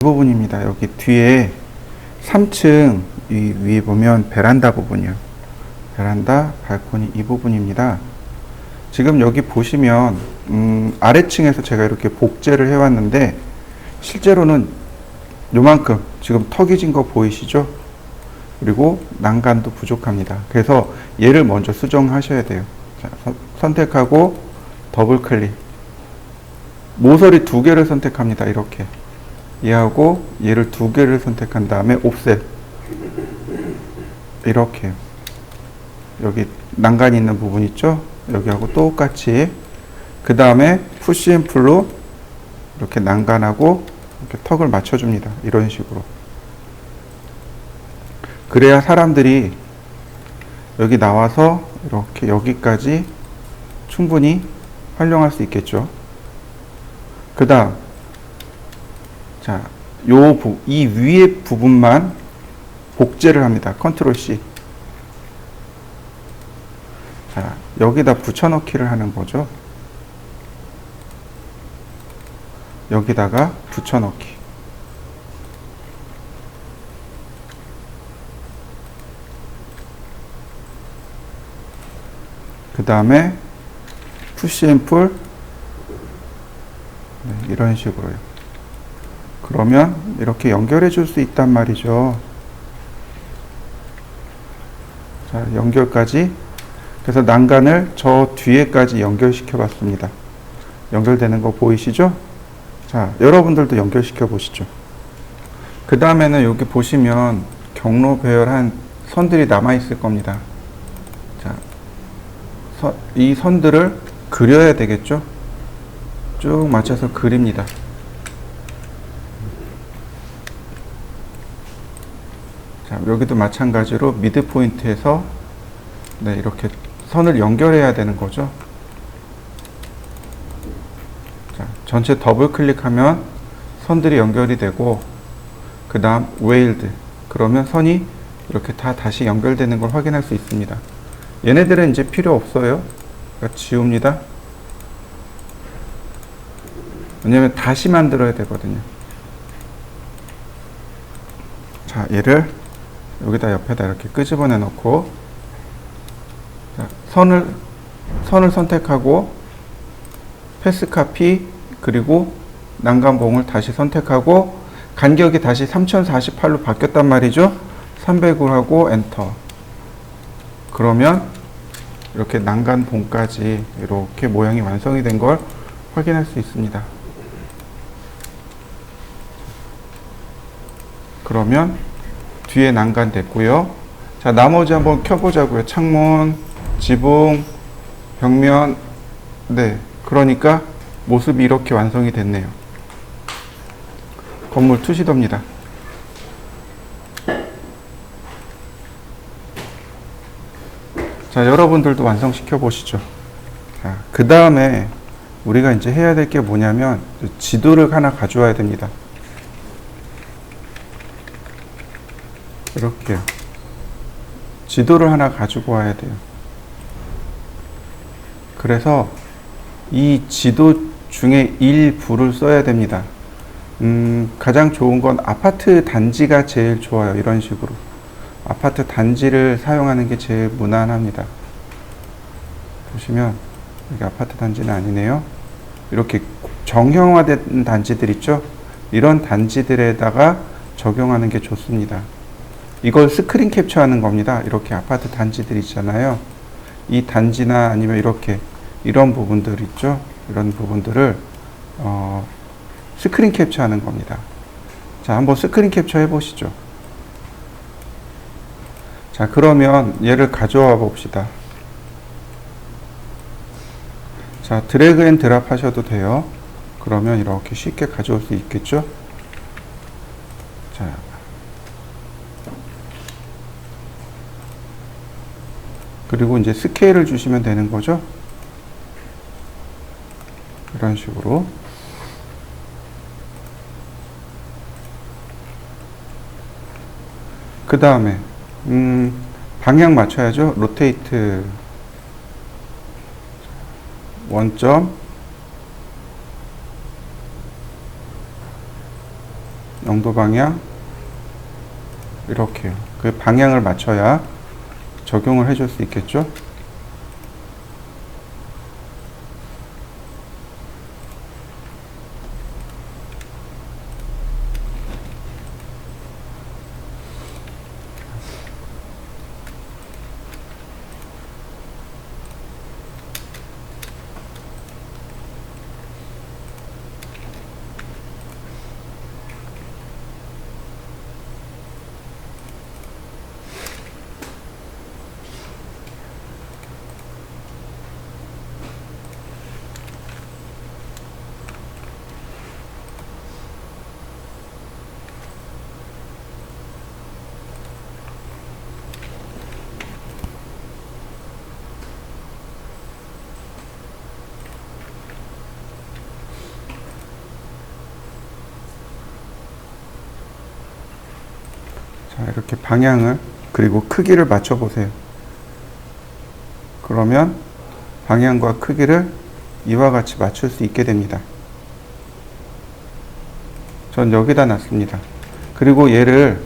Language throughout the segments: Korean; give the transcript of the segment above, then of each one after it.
부분입니다. 여기 뒤에 3층 이 위에 보면 베란다 부분이요. 베란다, 발코니 이 부분입니다. 지금 여기 보시면 아래층에서 제가 이렇게 복제를 해왔는데 실제로는 요만큼 지금 턱이 진 거 보이시죠? 그리고 난간도 부족합니다. 그래서 얘를 먼저 수정하셔야 돼요. 자, 선택하고 더블 클릭. 모서리 2개를 선택합니다. 이렇게. 얘하고 얘를 2개를 선택한 다음에 옵셋. 이렇게. 여기 난간이 있는 부분 있죠? 여기하고 똑같이. 그 다음에 푸시 앤 풀로 이렇게 난간하고 이렇게 턱을 맞춰줍니다. 이런 식으로. 그래야 사람들이 여기 나와서 이렇게 여기까지 충분히 활용할 수 있겠죠. 그 다음, 자, 이 위에 부분만 복제를 합니다. 컨트롤 C. 자, 여기다 붙여넣기를 하는 거죠. 여기다가 붙여넣기. 그 다음에 푸시 앤 풀. 네, 이런 식으로요. 그러면 이렇게 연결해 줄 수 있단 말이죠. 자, 연결까지. 그래서 난간을 저 뒤에까지 연결시켜 봤습니다. 연결되는 거 보이시죠? 자, 여러분들도 연결시켜 보시죠. 그 다음에는 여기 보시면 경로 배열한 선들이 남아 있을 겁니다. 자, 이 선들을 그려야 되겠죠? 쭉 맞춰서 그립니다. 자, 여기도 마찬가지로 미드 포인트에서 네, 이렇게 선을 연결해야 되는 거죠. 자, 전체 더블 클릭하면 선들이 연결이 되고, 그 다음 웨일드. 그러면 선이 이렇게 다 다시 연결되는 걸 확인할 수 있습니다. 얘네들은 이제 필요 없어요. 그러니까 지웁니다. 왜냐면 다시 만들어야 되거든요. 자, 얘를 여기다 옆에다 이렇게 끄집어내 놓고, 자, 선을 선택하고 패스 카피, 그리고 난간봉을 다시 선택하고 간격이 다시 3048로 바뀌었단 말이죠. 300으로 하고 엔터. 그러면 이렇게 난간봉까지 이렇게 모양이 완성이 된 걸 확인할 수 있습니다. 그러면 뒤에 난간 됐고요. 자, 나머지 한번 켜보자고요. 창문, 지붕, 벽면. 네, 그러니까 모습이 이렇게 완성이 됐네요. 건물 투시도입니다. 자, 여러분들도 완성시켜 보시죠. 자, 그 다음에 우리가 이제 해야 될 게 뭐냐면 지도를 하나 가져와야 됩니다. 이렇게 지도를 하나 가지고 와야 돼요. 그래서 이 지도 중에 일부를 써야 됩니다. 가장 좋은 건 아파트 단지가 제일 좋아요. 이런 식으로 아파트 단지를 사용하는 게 제일 무난합니다. 보시면 여기 아파트 단지는 아니네요. 이렇게 정형화된 단지들 있죠. 이런 단지들에다가 적용하는 게 좋습니다. 이걸 스크린 캡처하는 겁니다. 이렇게 아파트 단지들 있잖아요. 이 단지나 아니면 이렇게 이런 부분들 있죠. 이런 부분들을 스크린 캡처하는 겁니다. 자, 한번 스크린 캡처 해보시죠. 자, 그러면 얘를 가져와 봅시다. 자, 드래그 앤 드랍 하셔도 돼요. 그러면 이렇게 쉽게 가져올 수 있겠죠. 자, 그리고 이제 스케일을 주시면 되는 거죠. 이런 식으로. 그 다음에 방향 맞춰야죠. 로테이트 원점 영도 방향 이렇게요. 그 방향을 맞춰야 적용을 해줄 수 있겠죠. 자, 이렇게 방향을 그리고 크기를 맞춰 보세요. 그러면 방향과 크기를 이와 같이 맞출 수 있게 됩니다. 전 여기다 놨습니다. 그리고 얘를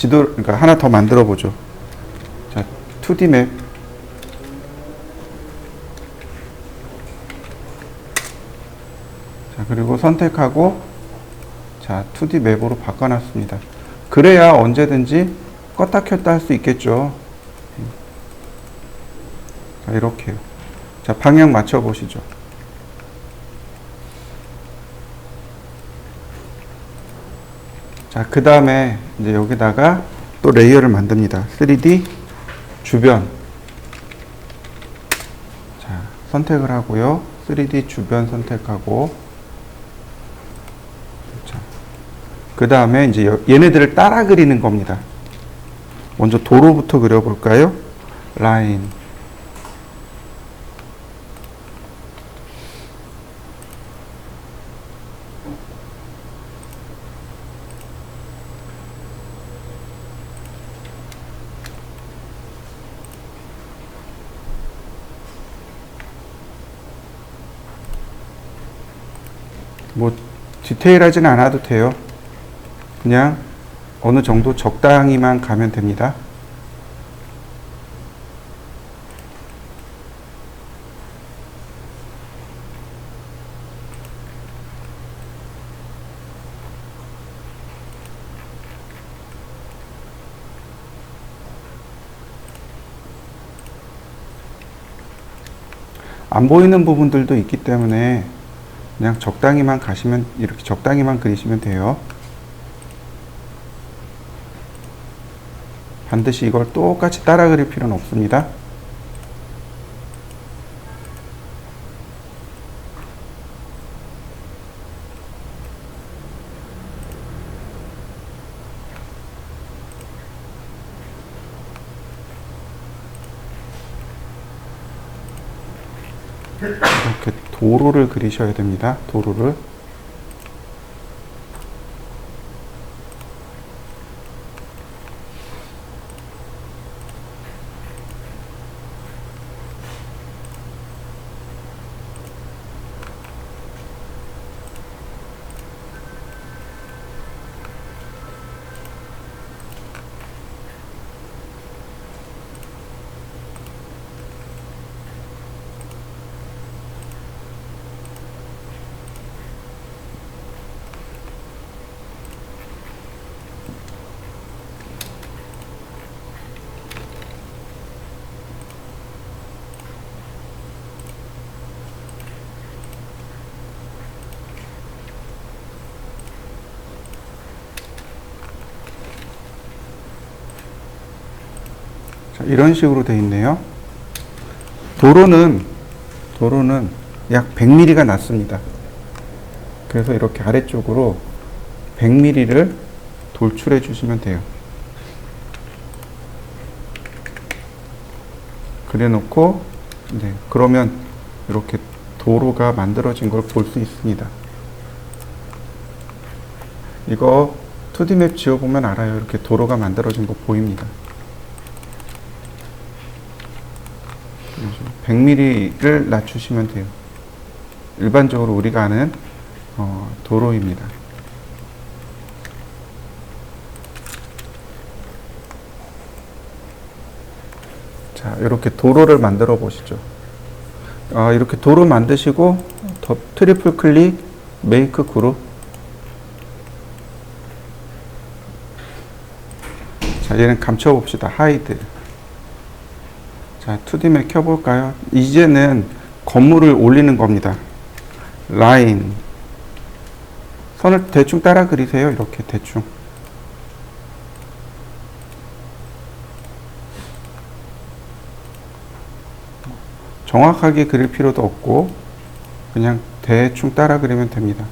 그러니까 하나 더 만들어 보죠. 자, 2D 맵. 자, 그리고 선택하고, 자, 2D 맵으로 바꿔놨습니다. 그래야 언제든지 껐다 켰다 할 수 있겠죠. 자, 이렇게요. 자, 방향 맞춰 보시죠. 자, 그 다음에 이제 여기다가 또 레이어를 만듭니다. 3D 주변. 자, 선택을 하고요. 3D 주변 선택하고. 자, 그 다음에 이제 얘네들을 따라 그리는 겁니다. 먼저 도로부터 그려볼까요? 라인. 뭐 디테일하진 않아도 돼요. 그냥 어느 정도 적당히만 가면 됩니다. 안 보이는 부분들도 있기 때문에 그냥 적당히만 가시면, 이렇게 적당히만 그리시면 돼요. 반드시 이걸 똑같이 따라 그릴 필요는 없습니다. 이렇게 도로를 그리셔야 됩니다. 도로를. 자, 이런 식으로 되어 있네요. 도로는 약 100mm가 났습니다. 그래서 이렇게 아래쪽으로 100mm를 돌출해 주시면 돼요. 그래 놓고, 네, 그러면 이렇게 도로가 만들어진 걸 볼 수 있습니다. 이거 2D 맵 지어보면 알아요. 이렇게 도로가 만들어진 거 보입니다. 100mm를 낮추시면 돼요. 일반적으로 우리가 아는 도로입니다. 자, 이렇게 도로를 만들어 보시죠. 이렇게 도로 만드시고 트리플 클릭, 메이크 그룹. 자, 얘는 감춰 봅시다. 하이드. 자, 2D 맵 켜볼까요? 이제는 건물을 올리는 겁니다. 라인. 선을 대충 따라 그리세요. 이렇게 대충. 정확하게 그릴 필요도 없고 그냥 대충 따라 그리면 됩니다.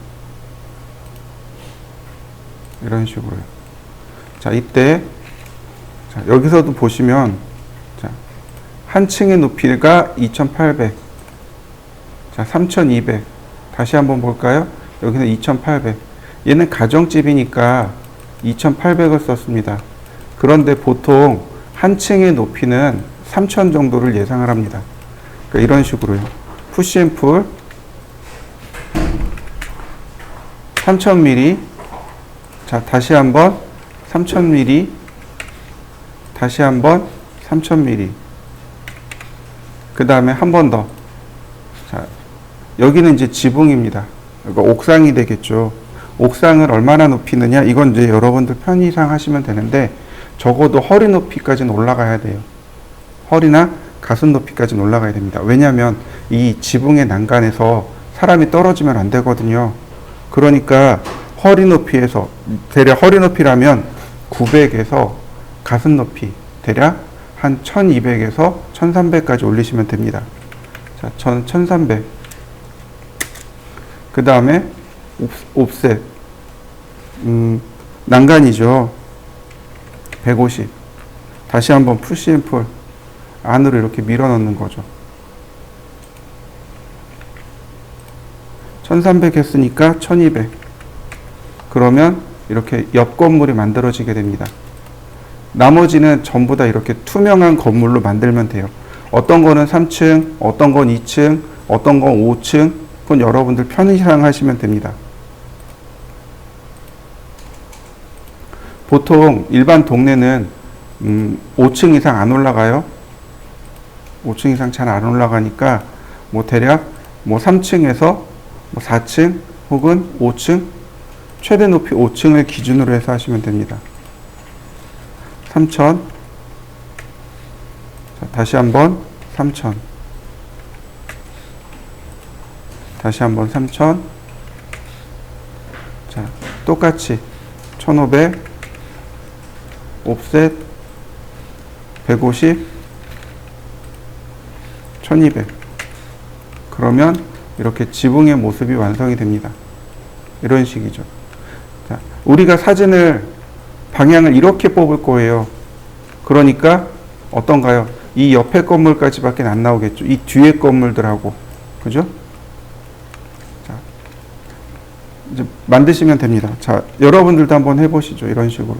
이런 식으로요. 자, 이때 자, 여기서도 보시면 자, 한 층의 높이가 2800, 자, 3200. 다시 한번 볼까요? 여기는 2800. 얘는 가정집이니까 2800을 썼습니다. 그런데 보통 한 층의 높이는 3000 정도를 예상을 합니다. 그러니까 이런 식으로요. 푸시 앤 풀 3000mm. 자, 다시 한번 3000mm. 다시 한번 3000mm. 그 다음에 한 번 더. 자, 여기는 이제 지붕입니다. 그러니까 옥상이 되겠죠. 옥상을 얼마나 높이느냐, 이건 이제 여러분들 편의상 하시면 되는데, 적어도 허리 높이까지는 올라가야 돼요. 허리나 가슴 높이까지는 올라가야 됩니다. 왜냐하면 이 지붕의 난간에서 사람이 떨어지면 안 되거든요. 그러니까 허리 높이에서, 대략 허리 높이라면 900에서 가슴 높이 대략 한 1200에서 1300까지 올리시면 됩니다. 자, 저는 1300. 그 다음에 옵셋. 난간이죠. 150. 다시 한번 푸시 앤 풀. 안으로 이렇게 밀어 넣는 거죠. 1300 했으니까 1200. 그러면 이렇게 옆 건물이 만들어지게 됩니다. 나머지는 전부 다 이렇게 투명한 건물로 만들면 돼요. 어떤 거는 3층, 어떤 건 2층, 어떤 건 5층. 그건 여러분들 편의상 하시면 됩니다. 보통 일반 동네는 5층 이상 안 올라가요. 5층 이상 잘 안 올라가니까 뭐 대략 뭐 3층에서 뭐 4층 혹은 5층, 최대 높이 5층을 기준으로 해서 하시면 됩니다. 3000. 자, 다시 한번 3000. 다시 한번 3000. 자, 똑같이 1500. 옵셋 150. 1200. 그러면 이렇게 지붕의 모습이 완성이 됩니다. 이런 식이죠. 자, 우리가 사진을 방향을 이렇게 뽑을 거예요. 그러니까 어떤가요? 이 옆에 건물까지밖에 안 나오겠죠. 이 뒤에 건물들하고. 그죠? 자, 이제 만드시면 됩니다. 자, 여러분들도 한번 해보시죠. 이런 식으로.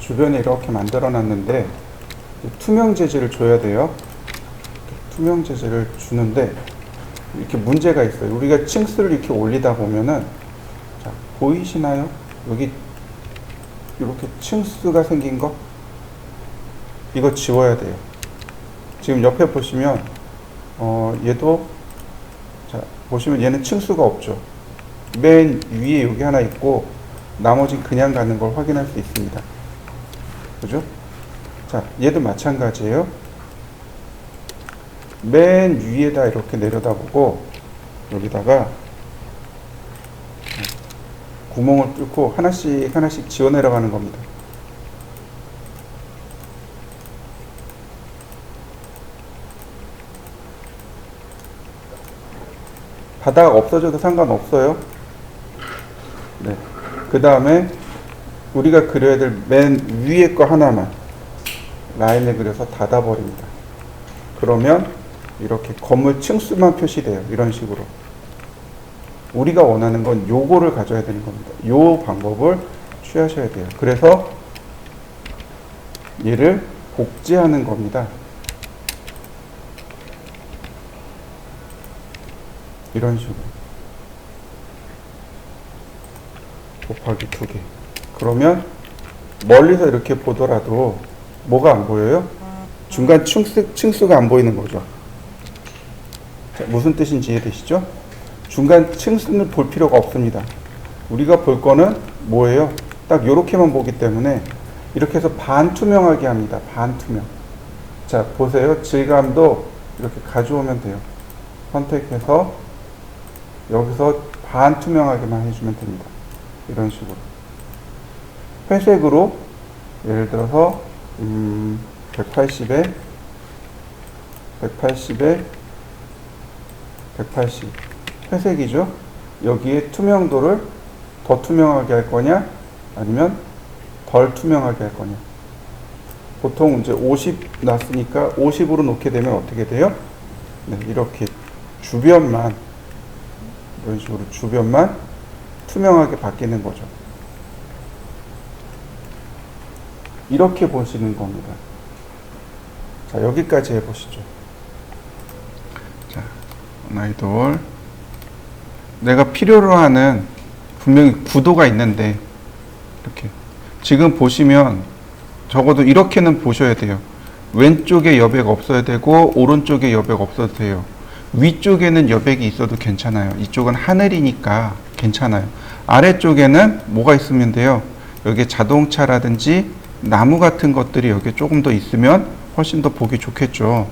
주변에 이렇게 만들어 놨는데 투명 재질을 줘야 돼요. 투명 재질을 주는데 이렇게 문제가 있어요. 우리가 층수를 이렇게 올리다 보면은, 자, 보이시나요? 여기 이렇게 층수가 생긴 거, 이거 지워야 돼요. 지금 옆에 보시면 얘도, 자, 보시면 얘는 층수가 없죠. 맨 위에 여기 하나 있고 나머지는 그냥 가는 걸 확인할 수 있습니다. 그죠? 자, 얘도 마찬가지예요. 맨 위에다 이렇게 내려다보고 여기다가 구멍을 뚫고 하나씩 하나씩 지워 내려가는 겁니다. 바닥 없어져도 상관없어요. 네. 그 다음에 우리가 그려야 될 맨 위에 거 하나만 라인을 그려서 닫아버립니다. 그러면 이렇게 건물 층수만 표시돼요. 이런 식으로. 우리가 원하는 건 요거를 가져야 되는 겁니다. 요 방법을 취하셔야 돼요. 그래서 얘를 복제하는 겁니다. 이런 식으로. 곱하기 2개. 그러면 멀리서 이렇게 보더라도 뭐가 안 보여요? 중간 층수가 안 보이는 거죠. 자, 무슨 뜻인지 이해되시죠? 중간 층수는 볼 필요가 없습니다. 우리가 볼 거는 뭐예요? 딱 요렇게만 보기 때문에 이렇게 해서 반투명하게 합니다. 반투명. 자, 보세요. 질감도 이렇게 가져오면 돼요. 선택해서 여기서 반투명하게만 해주면 됩니다. 이런 식으로. 회색으로 예를 들어서 180에 180 회색이죠. 여기에 투명도를 더 투명하게 할 거냐 아니면 덜 투명하게 할 거냐. 보통 이제 50 놨으니까 50으로 놓게 되면 어떻게 돼요? 네, 이렇게 주변만, 이런 식으로 주변만 투명하게 바뀌는 거죠. 이렇게 보시는 겁니다. 자, 여기까지 해보시죠. 자, 아이돌. 내가 필요로 하는 분명히 구도가 있는데, 이렇게. 지금 보시면 적어도 이렇게는 보셔야 돼요. 왼쪽에 여백 없어야 되고, 오른쪽에 여백 없어도 돼요. 위쪽에는 여백이 있어도 괜찮아요. 이쪽은 하늘이니까 괜찮아요. 아래쪽에는 뭐가 있으면 돼요? 여기 자동차라든지 나무 같은 것들이 여기 조금 더 있으면 훨씬 더 보기 좋겠죠.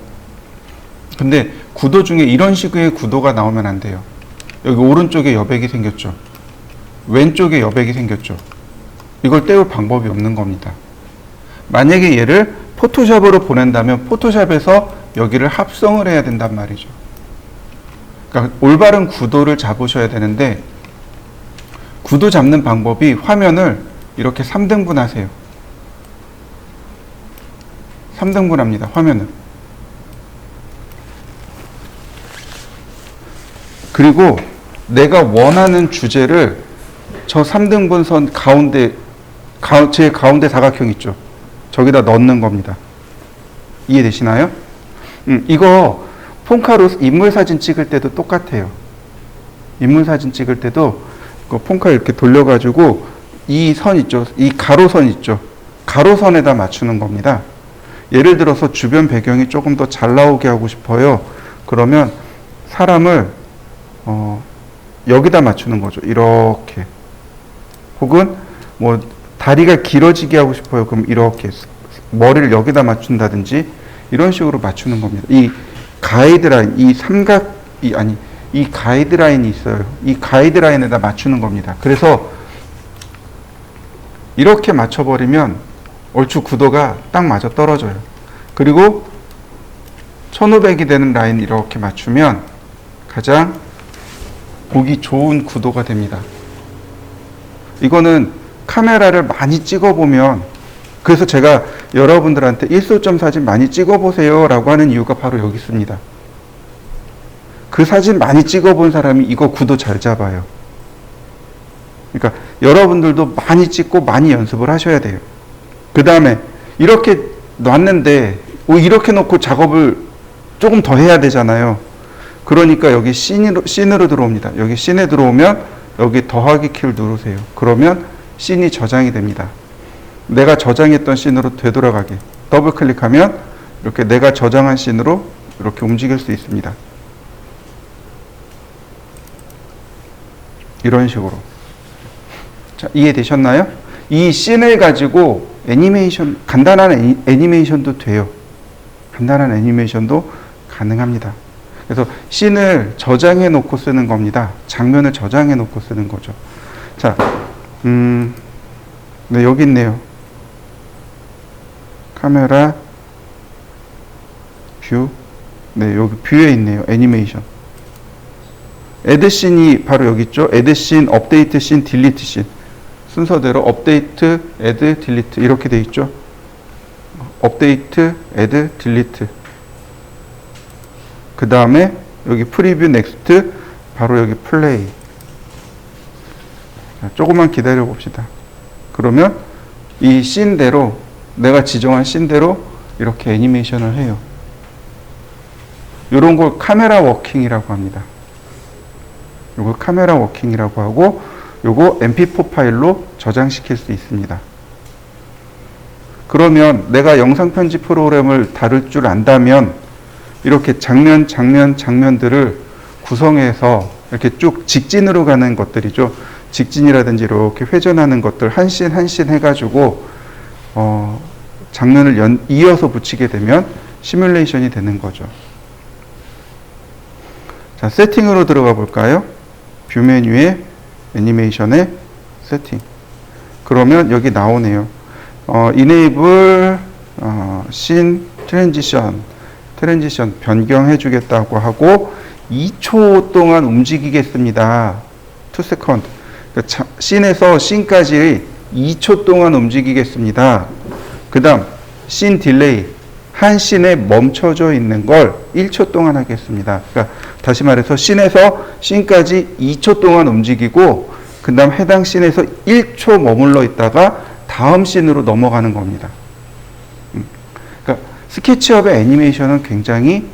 근데 구도 중에 이런 식의 구도가 나오면 안 돼요. 여기 오른쪽에 여백이 생겼죠. 왼쪽에 여백이 생겼죠. 이걸 떼울 방법이 없는 겁니다. 만약에 얘를 포토샵으로 보낸다면 포토샵에서 여기를 합성을 해야 된단 말이죠. 그러니까 올바른 구도를 잡으셔야 되는데, 구도 잡는 방법이 화면을 이렇게 3등분 하세요. 3등분 합니다. 화면을. 그리고 내가 원하는 주제를 저 3등분 선 가운데, 제 가운데 사각형 있죠. 저기다 넣는 겁니다. 이해되시나요? 이거 폰카로 인물 사진 찍을 때도 똑같아요. 인물 사진 찍을 때도 그 폰카 이렇게 돌려가지고 이 선 있죠. 이 가로선 있죠. 가로선에다 맞추는 겁니다. 예를 들어서 주변 배경이 조금 더 잘 나오게 하고 싶어요. 그러면 사람을 여기다 맞추는 거죠. 이렇게. 혹은 뭐 다리가 길어지게 하고 싶어요. 그럼 이렇게 머리를 여기다 맞춘다든지 이런 식으로 맞추는 겁니다. 이 가이드라인, 이 가이드라인이 있어요. 이 가이드라인에다 맞추는 겁니다. 그래서 이렇게 맞춰버리면 얼추 구도가 딱 맞아 떨어져요. 그리고 1500이 되는 라인 이렇게 맞추면 가장 보기 좋은 구도가 됩니다. 이거는 카메라를 많이 찍어보면, 그래서 제가 여러분들한테 일소점 사진 많이 찍어보세요 라고 하는 이유가 바로 여기 있습니다. 그 사진 많이 찍어본 사람이 이거 구도 잘 잡아요. 그러니까 여러분들도 많이 찍고 많이 연습을 하셔야 돼요. 그 다음에 이렇게 놨는데 이렇게 놓고 작업을 조금 더 해야 되잖아요. 그러니까 여기 씬으로 들어옵니다. 여기 씬에 들어오면 여기 더하기 키를 누르세요. 그러면 씬이 저장이 됩니다. 내가 저장했던 씬으로 되돌아가게 더블 클릭하면 이렇게 내가 저장한 씬으로 이렇게 움직일 수 있습니다. 이런 식으로. 자, 이해되셨나요? 이 씬을 가지고 애니메이션, 간단한 애니메이션도 돼요. 간단한 애니메이션도 가능합니다. 그래서 씬을 저장해 놓고 쓰는 겁니다. 장면을 저장해 놓고 쓰는 거죠. 자, 네, 여기 있네요. 카메라, 뷰. 네, 여기 뷰에 있네요. 애니메이션. 애드 씬이 바로 여기 있죠. 애드 씬, 업데이트 씬, 딜리트 씬. 순서대로 업데이트, 애드, 딜리트 이렇게 돼 있죠. 업데이트, 애드, 딜리트. 그 다음에 여기 프리뷰, 넥스트, 바로 여기 플레이. 자, 조금만 기다려 봅시다. 그러면 이 씬대로, 내가 지정한 씬대로 이렇게 애니메이션을 해요. 이런 걸 카메라 워킹이라고 합니다. 요거 카메라 워킹이라고 하고, 요거 mp4 파일로 저장시킬 수 있습니다. 그러면 내가 영상 편집 프로그램을 다룰 줄 안다면 이렇게 장면들을 구성해서 이렇게 쭉 직진으로 가는 것들이죠. 직진이라든지 이렇게 회전하는 것들 한 씬 한 씬 해가지고 장면을 이어서 붙이게 되면 시뮬레이션이 되는 거죠. 자, 세팅으로 들어가 볼까요? 뷰 메뉴에 애니메이션의 세팅. 그러면 여기 나오네요. enable scene transition 변경해 주겠다고 하고 2초 동안 움직이겠습니다. 2second. 그러니까 씬에서 씬까지 2초 동안 움직이겠습니다. 그 다음 씬 딜레이, 한 씬에 멈춰져 있는 걸 1초 동안 하겠습니다. 그러니까 다시 말해서 씬에서 씬까지 2초 동안 움직이고 그 다음 해당 씬에서 1초 머물러 있다가 다음 씬으로 넘어가는 겁니다. 그러니까 스케치업의 애니메이션은 굉장히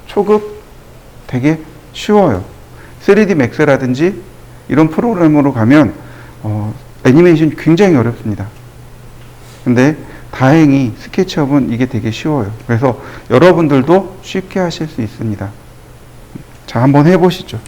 초급, 되게 쉬워요. 3D 맥스라든지 이런 프로그램으로 가면 애니메이션이 굉장히 어렵습니다. 근데 다행히 스케치업은 이게 되게 쉬워요. 그래서 여러분들도 쉽게 하실 수 있습니다. 자, 한번 해보시죠.